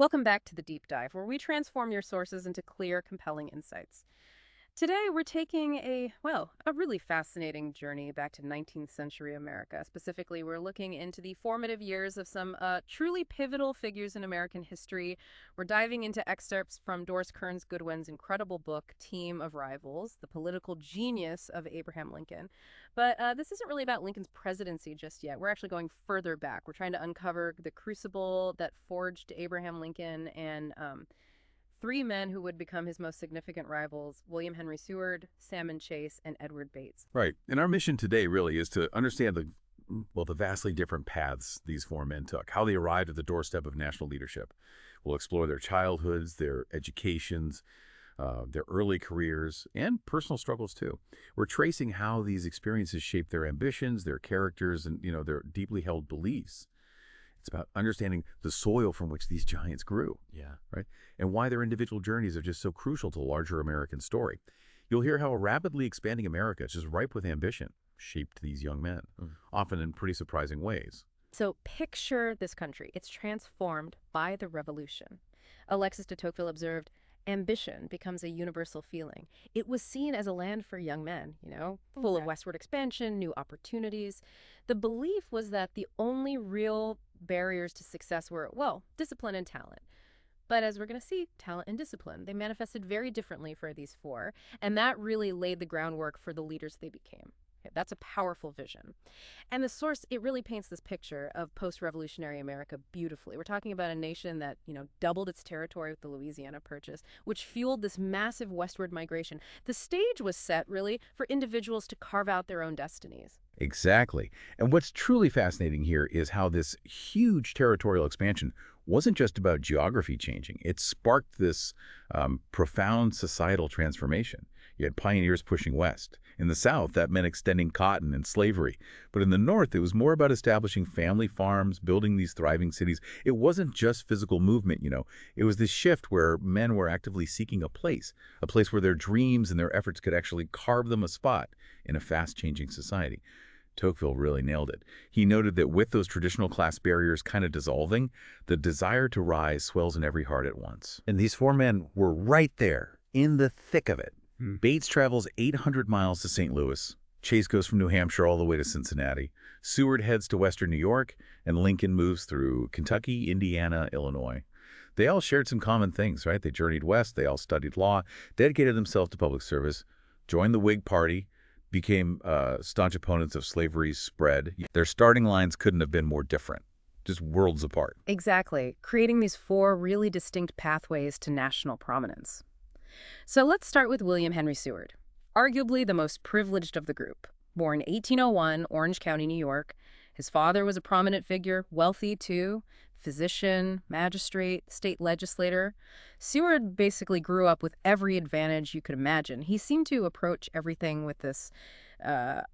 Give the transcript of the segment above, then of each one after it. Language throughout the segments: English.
Welcome back to the Deep Dive, where we transform your sources into clear, compelling insights. Today, we're taking a really fascinating journey back to 19th century America. Specifically, we're looking into the formative years of some truly pivotal figures in American history. We're diving into excerpts from Doris Kearns Goodwin's incredible book, Team of Rivals, The Political Genius of Abraham Lincoln. But this isn't really about Lincoln's presidency just yet. We're actually going further back. We're trying to uncover the crucible that forged Abraham Lincoln and three men who would become his most significant rivals: William Henry Seward, Salmon Chase, and Edward Bates. Right. And our mission today really is to understand the vastly different paths these four men took, how they arrived at the doorstep of national leadership. We'll explore their childhoods, their educations, their early careers, and personal struggles too. We're tracing how these experiences shaped their ambitions, their characters, and their deeply held beliefs. It's about understanding the soil from which these giants grew. Yeah. Right? And why their individual journeys are just so crucial to the larger American story. You'll hear how a rapidly expanding America, just ripe with ambition, shaped these young men, often in pretty surprising ways. So picture this country. It's transformed by the revolution. Alexis de Tocqueville observed, ambition becomes a universal feeling. It was seen as a land for young men, full of westward expansion, new opportunities. The belief was that the only real barriers to success were, discipline and talent. But as we're going to see, talent and discipline, they manifested very differently for these four, and that really laid the groundwork for the leaders they became. Okay, that's a powerful vision. And the source, it really paints this picture of post-revolutionary America beautifully. We're talking about a nation that, doubled its territory with the Louisiana Purchase, which fueled this massive westward migration. The stage was set, really, for individuals to carve out their own destinies. Exactly. And what's truly fascinating here is how this huge territorial expansion wasn't just about geography changing. It sparked this profound societal transformation. You had pioneers pushing west. In the South, that meant extending cotton and slavery. But in the North, it was more about establishing family farms, building these thriving cities. It wasn't just physical movement, It was this shift where men were actively seeking a place where their dreams and their efforts could actually carve them a spot in a fast-changing society. Tocqueville really nailed it. He noted that with those traditional class barriers kind of dissolving, the desire to rise swells in every heart at once. And these four men were right there, in the thick of it. Bates travels 800 miles to St. Louis. Chase goes from New Hampshire all the way to Cincinnati. Seward heads to western New York, and Lincoln moves through Kentucky, Indiana, Illinois. They all shared some common things, right? They journeyed west, they all studied law, dedicated themselves to public service, joined the Whig Party, became staunch opponents of slavery's spread. Their starting lines couldn't have been more different, just worlds apart. Exactly, creating these four really distinct pathways to national prominence. So let's start with William Henry Seward, arguably the most privileged of the group. Born 1801, Orange County, New York. His father was a prominent figure, wealthy too, physician, magistrate, state legislator. Seward basically grew up with every advantage you could imagine. He seemed to approach everything with this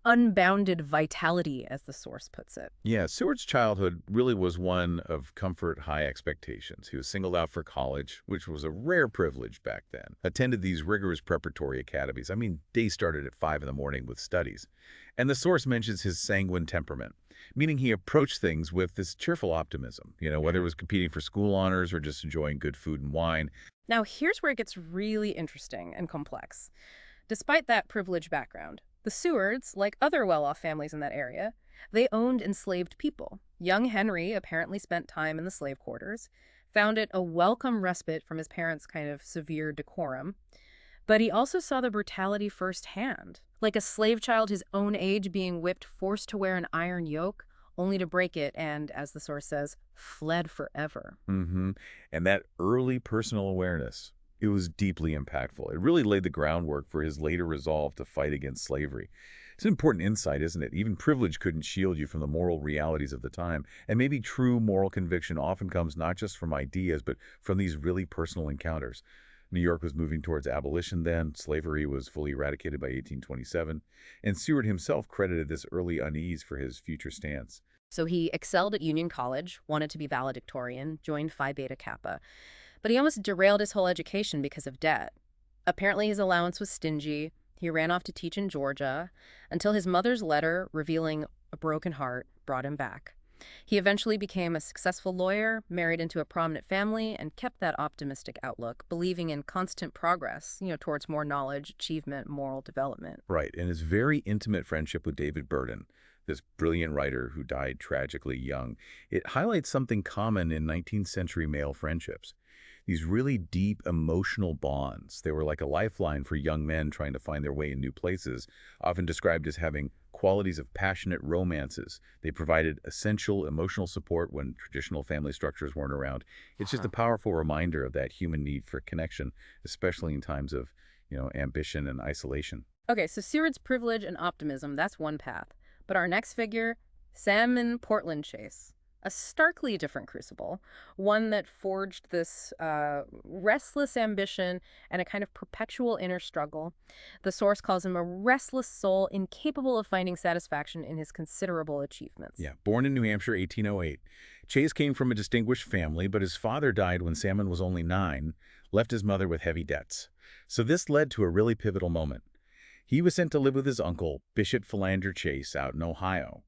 unbounded vitality, as the source puts it. Yeah, Seward's childhood really was one of comfort, high expectations. He was singled out for college, which was a rare privilege back then. Attended these rigorous preparatory academies. I mean, day started at 5 in the morning with studies. And the source mentions his sanguine temperament, meaning he approached things with this cheerful optimism, whether it was competing for school honors or just enjoying good food and wine. Now, here's where it gets really interesting and complex. Despite that privileged background, the Sewards, like other well-off families in that area, they owned enslaved people. Young Henry apparently spent time in the slave quarters, found it a welcome respite from his parents' kind of severe decorum. But he also saw the brutality firsthand, like a slave child his own age being whipped, forced to wear an iron yoke, only to break it and, as the source says, fled forever. And that early personal awareness, it was deeply impactful. It really laid the groundwork for his later resolve to fight against slavery. It's an important insight, isn't it? Even privilege couldn't shield you from the moral realities of the time. And maybe true moral conviction often comes not just from ideas, but from these really personal encounters. New York was moving towards abolition then. Slavery was fully eradicated by 1827. And Seward himself credited this early unease for his future stance. So he excelled at Union College, wanted to be valedictorian, joined Phi Beta Kappa. But he almost derailed his whole education because of debt. Apparently his allowance was stingy. He ran off to teach in Georgia until his mother's letter revealing a broken heart brought him back. He eventually became a successful lawyer, married into a prominent family, and kept that optimistic outlook, believing in constant progress, towards more knowledge, achievement, moral development. Right, and his very intimate friendship with David Burden, this brilliant writer who died tragically young, it highlights something common in 19th-century male friendships. These really deep emotional bonds. They were like a lifeline for young men trying to find their way in new places, often described as having qualities of passionate romances. They provided essential emotional support when traditional family structures weren't around. It's just a Huh. powerful reminder of that human need for connection, especially in times of, ambition and isolation. Okay, so Seward's privilege and optimism, that's one path. But our next figure, Salmon Portland Chase. A starkly different crucible, one that forged this restless ambition and a kind of perpetual inner struggle. The source calls him a restless soul incapable of finding satisfaction in his considerable achievements. Yeah, born in New Hampshire, 1808. Chase came from a distinguished family, but his father died when Salmon was only 9, left his mother with heavy debts. So this led to a really pivotal moment. He was sent to live with his uncle, Bishop Philander Chase, out in Ohio.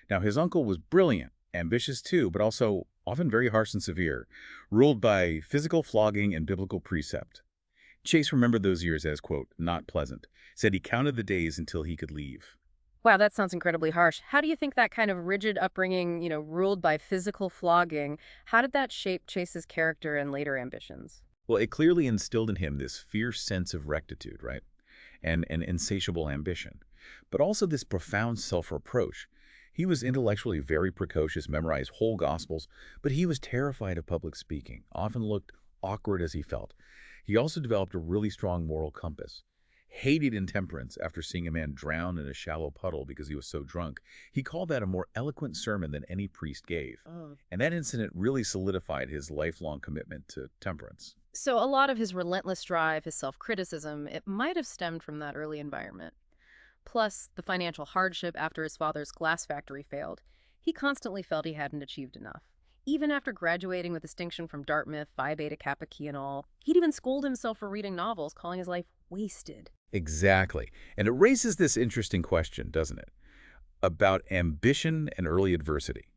Now, his uncle was brilliant, ambitious too, but also often very harsh and severe, ruled by physical flogging and biblical precept. Chase remembered those years as, quote, not pleasant, said he counted the days until he could leave. Wow, that sounds incredibly harsh. How do you think that kind of rigid upbringing, ruled by physical flogging, how did that shape Chase's character and later ambitions? Well, it clearly instilled in him this fierce sense of rectitude, right? And an insatiable ambition, but also this profound self-reproach. He was intellectually very precocious, memorized whole gospels, but he was terrified of public speaking, often looked awkward as he felt. He also developed a really strong moral compass. Hated intemperance after seeing a man drown in a shallow puddle because he was so drunk. He called that a more eloquent sermon than any priest gave. Oh. And that incident really solidified his lifelong commitment to temperance. So a lot of his relentless drive, his self-criticism, it might have stemmed from that early environment. Plus, the financial hardship after his father's glass factory failed. He constantly felt he hadn't achieved enough. Even after graduating with distinction from Dartmouth, Phi Beta Kappa Key and all, he'd even scold himself for reading novels, calling his life wasted. Exactly. And it raises this interesting question, doesn't it? About ambition and early adversity.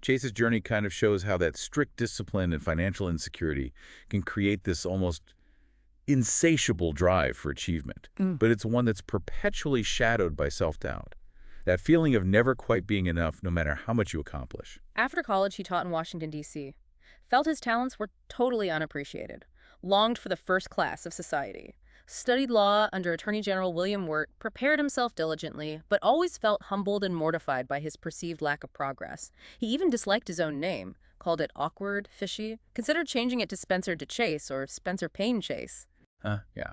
Chase's journey kind of shows how that strict discipline and financial insecurity can create this almost insatiable drive for achievement. But it's one that's perpetually shadowed by self-doubt. That feeling of never quite being enough no matter how much you accomplish. After college, he taught in Washington, D.C., felt his talents were totally unappreciated, longed for the first class of society, studied law under Attorney General William Wirt, prepared himself diligently, but always felt humbled and mortified by his perceived lack of progress. He even disliked his own name, called it awkward, fishy, considered changing it to Spencer DeChase or Spencer Payne Chase. Yeah.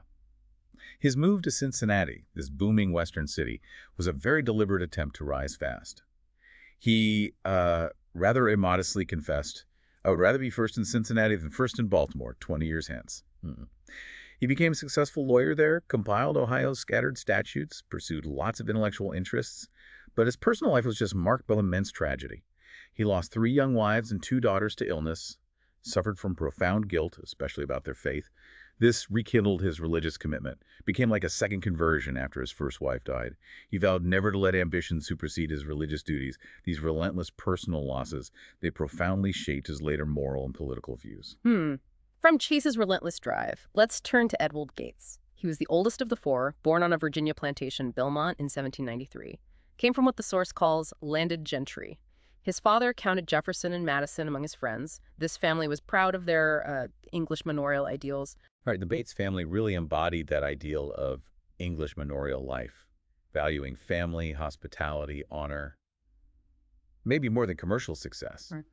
His move to Cincinnati, this booming western city, was a very deliberate attempt to rise fast. He rather immodestly confessed, I would rather be first in Cincinnati than first in Baltimore 20 years hence. He became a successful lawyer there, compiled Ohio's scattered statutes, pursued lots of intellectual interests, but his personal life was just marked by immense tragedy. He lost 3 young wives and 2 daughters to illness, suffered from profound guilt, especially about their faith. This rekindled his religious commitment, became like a second conversion after his first wife died. He vowed never to let ambition supersede his religious duties. These relentless personal losses, they profoundly shaped his later moral and political views. From Chase's relentless drive, let's turn to Edward Gates. He was the oldest of the 4, born on a Virginia plantation, Belmont, in 1793. Came from what the source calls landed gentry. His father counted Jefferson and Madison among his friends. This family was proud of their English manorial ideals. Right, the Bates family really embodied that ideal of English manorial life, valuing family, hospitality, honor, maybe more than commercial success. Right.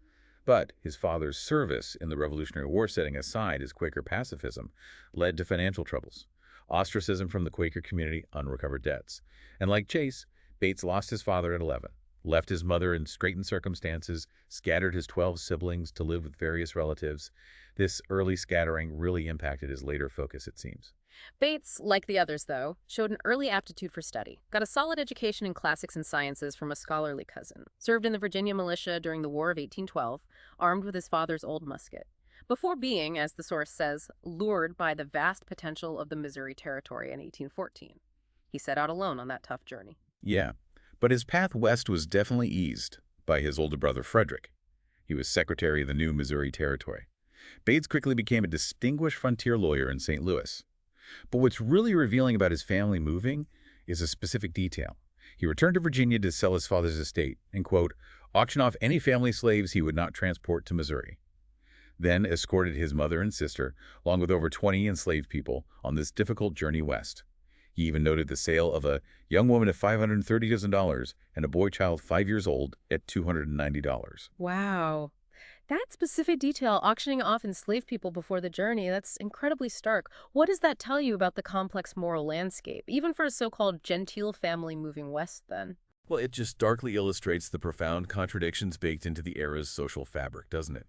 But his father's service in the Revolutionary War, setting aside his Quaker pacifism, led to financial troubles, ostracism from the Quaker community, unrecovered debts. And like Chase, Bates lost his father at 11, left his mother in straitened circumstances, scattered his 12 siblings to live with various relatives. This early scattering really impacted his later focus, it seems. Bates, like the others, though, showed an early aptitude for study, got a solid education in classics and sciences from a scholarly cousin, served in the Virginia militia during the War of 1812, armed with his father's old musket, before being, as the source says, lured by the vast potential of the Missouri Territory in 1814. He set out alone on that tough journey. Yeah, but his path west was definitely eased by his older brother Frederick. He was secretary of the new Missouri Territory. Bates quickly became a distinguished frontier lawyer in St. Louis. But what's really revealing about his family moving is a specific detail. He returned to Virginia to sell his father's estate and, quote, auction off any family slaves he would not transport to Missouri. Then escorted his mother and sister, along with over 20 enslaved people, on this difficult journey west. He even noted the sale of a young woman at $530,000 and a boy child 5 years old at $290. Wow. That specific detail, auctioning off enslaved people before the journey, that's incredibly stark. What does that tell you about the complex moral landscape, even for a so-called genteel family moving west then? Well, it just starkly illustrates the profound contradictions baked into the era's social fabric, doesn't it?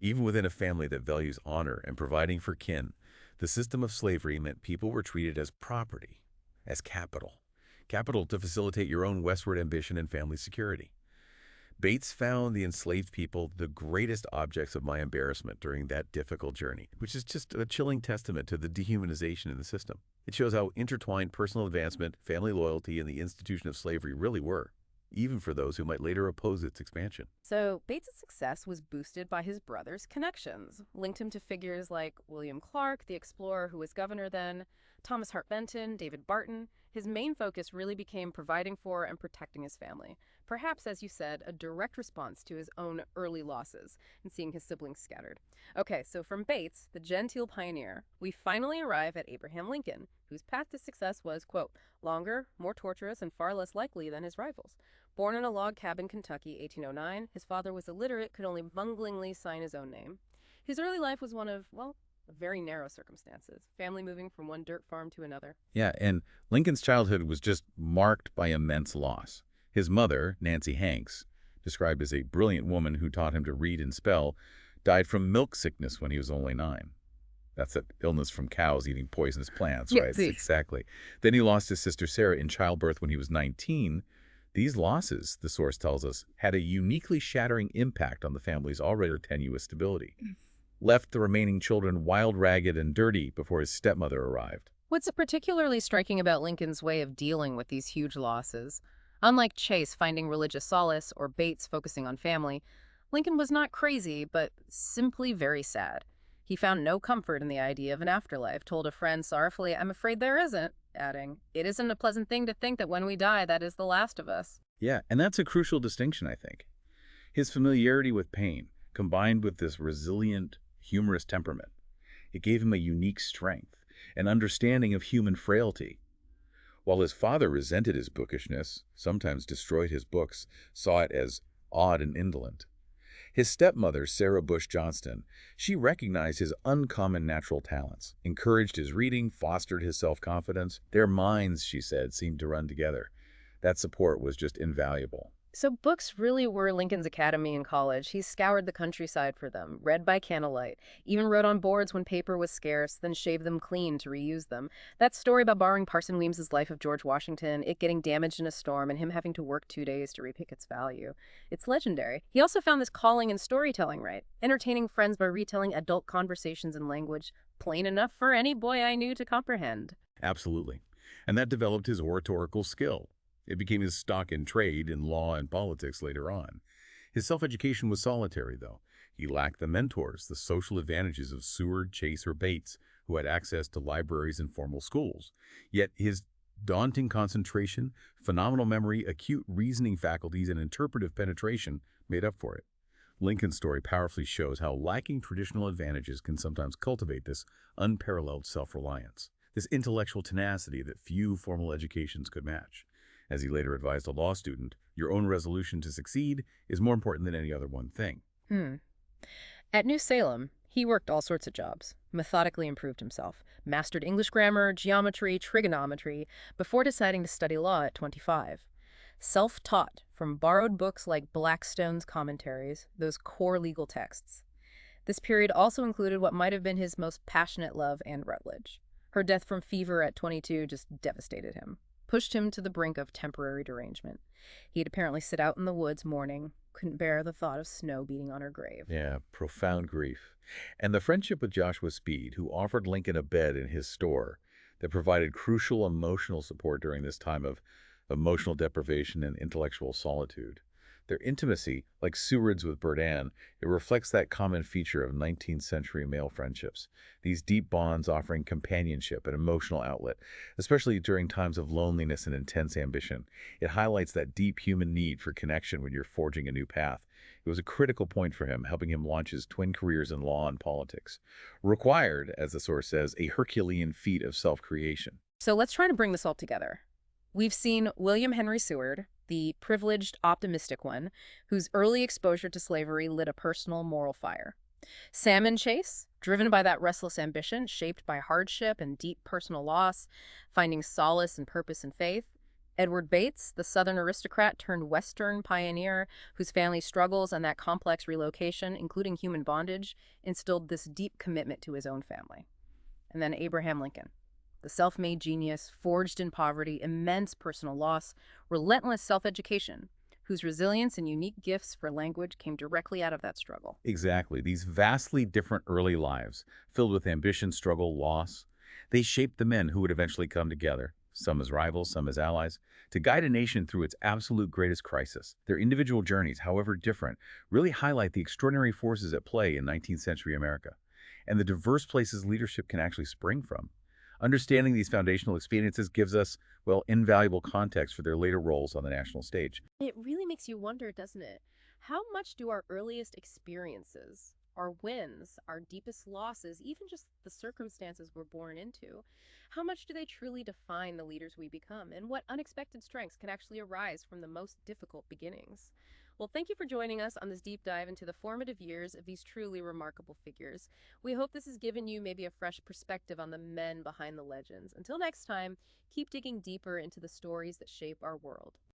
Even within a family that values honor and providing for kin, the system of slavery meant people were treated as property, as capital. Capital to facilitate your own westward ambition and family security. Bates found the enslaved people the greatest objects of my embarrassment during that difficult journey, which is just a chilling testament to the dehumanization in the system. It shows how intertwined personal advancement, family loyalty, and the institution of slavery really were, even for those who might later oppose its expansion. So Bates' success was boosted by his brother's connections, linked him to figures like William Clark, the explorer who was governor then, Thomas Hart Benton, David Barton. His main focus really became providing for and protecting his family. Perhaps, as you said, a direct response to his own early losses and seeing his siblings scattered. Okay, so from Bates, the genteel pioneer, we finally arrive at Abraham Lincoln, whose path to success was, quote, longer, more tortuous, and far less likely than his rivals. Born in a log cabin, Kentucky, 1809, his father was illiterate, could only bunglingly sign his own name. His early life was one of, well, very narrow circumstances, family moving from one dirt farm to another. Yeah, and Lincoln's childhood was just marked by immense loss. His mother, Nancy Hanks, described as a brilliant woman who taught him to read and spell, died from milk sickness when he was only 9. That's an illness from cows eating poisonous plants, Yeah, right? see. Exactly. Then he lost his sister Sarah in childbirth when he was 19. These losses, the source tells us, had a uniquely shattering impact on the family's already tenuous stability. Left the remaining children wild, ragged, and dirty before his stepmother arrived. What's particularly striking about Lincoln's way of dealing with these huge losses? Unlike Chase finding religious solace or Bates focusing on family, Lincoln was not crazy, but simply very sad. He found no comfort in the idea of an afterlife, told a friend sorrowfully, "I'm afraid there isn't," adding, "It isn't a pleasant thing to think that when we die, that is the last of us." Yeah, and that's a crucial distinction, I think. His familiarity with pain, combined with this resilient, humorous temperament, it gave him a unique strength, an understanding of human frailty. While his father resented his bookishness, sometimes destroyed his books, saw it as odd and indolent. His stepmother, Sarah Bush Johnston, she recognized his uncommon natural talents, encouraged his reading, fostered his self-confidence. Their minds, she said, seemed to run together. That support was just invaluable. So books really were Lincoln's academy in college. He scoured the countryside for them, read by candlelight, even wrote on boards when paper was scarce, then shaved them clean to reuse them. That story about borrowing Parson Weems's Life of George Washington, it getting damaged in a storm, and him having to work 2 days to repick its value. It's legendary. He also found this calling in storytelling right, entertaining friends by retelling adult conversations in language plain enough for any boy I knew to comprehend. Absolutely. And that developed his oratorical skill. It became his stock in trade, in law, and politics later on. His self-education was solitary, though. He lacked the mentors, the social advantages of Seward, Chase, or Bates, who had access to libraries and formal schools. Yet his daunting concentration, phenomenal memory, acute reasoning faculties, and interpretive penetration made up for it. Lincoln's story powerfully shows how lacking traditional advantages can sometimes cultivate this unparalleled self-reliance, this intellectual tenacity that few formal educations could match. As he later advised a law student, your own resolution to succeed is more important than any other one thing. At New Salem, he worked all sorts of jobs, methodically improved himself, mastered English grammar, geometry, trigonometry, before deciding to study law at 25. Self-taught from borrowed books like Blackstone's Commentaries, those core legal texts. This period also included what might have been his most passionate love, Anne Rutledge. Her death from fever at 22 just devastated him, pushed him to the brink of temporary derangement. He'd apparently sit out in the woods mourning, couldn't bear the thought of snow beating on her grave. Yeah, profound grief. And the friendship with Joshua Speed, who offered Lincoln a bed in his store that provided crucial emotional support during this time of emotional deprivation and intellectual solitude. Their intimacy, like Seward's with Berdan, it reflects that common feature of 19th-century male friendships. These deep bonds offering companionship and emotional outlet, especially during times of loneliness and intense ambition. It highlights that deep human need for connection when you're forging a new path. It was a critical point for him, helping him launch his twin careers in law and politics. Required, as the source says, a Herculean feat of self-creation. So let's try to bring this all together. We've seen William Henry Seward, the privileged, optimistic one, whose early exposure to slavery lit a personal moral fire. Salmon Chase, driven by that restless ambition, shaped by hardship and deep personal loss, finding solace and purpose in faith. Edward Bates, the Southern aristocrat turned Western pioneer, whose family struggles and that complex relocation, including human bondage, instilled this deep commitment to his own family. And then Abraham Lincoln, the self-made genius, forged in poverty, immense personal loss, relentless self-education, whose resilience and unique gifts for language came directly out of that struggle. Exactly. These vastly different early lives, filled with ambition, struggle, loss, they shaped the men who would eventually come together, some as rivals, some as allies, to guide a nation through its absolute greatest crisis. Their individual journeys, however different, really highlight the extraordinary forces at play in 19th-century America, and the diverse places leadership can actually spring from. Understanding these foundational experiences gives us, well, invaluable context for their later roles on the national stage. It really makes you wonder, doesn't it? How much do our earliest experiences, our wins, our deepest losses, even just the circumstances we're born into, how much do they truly define the leaders we become? And what unexpected strengths can actually arise from the most difficult beginnings? Well, thank you for joining us on this deep dive into the formative years of these truly remarkable figures. We hope this has given you maybe a fresh perspective on the men behind the legends. Until next time, keep digging deeper into the stories that shape our world.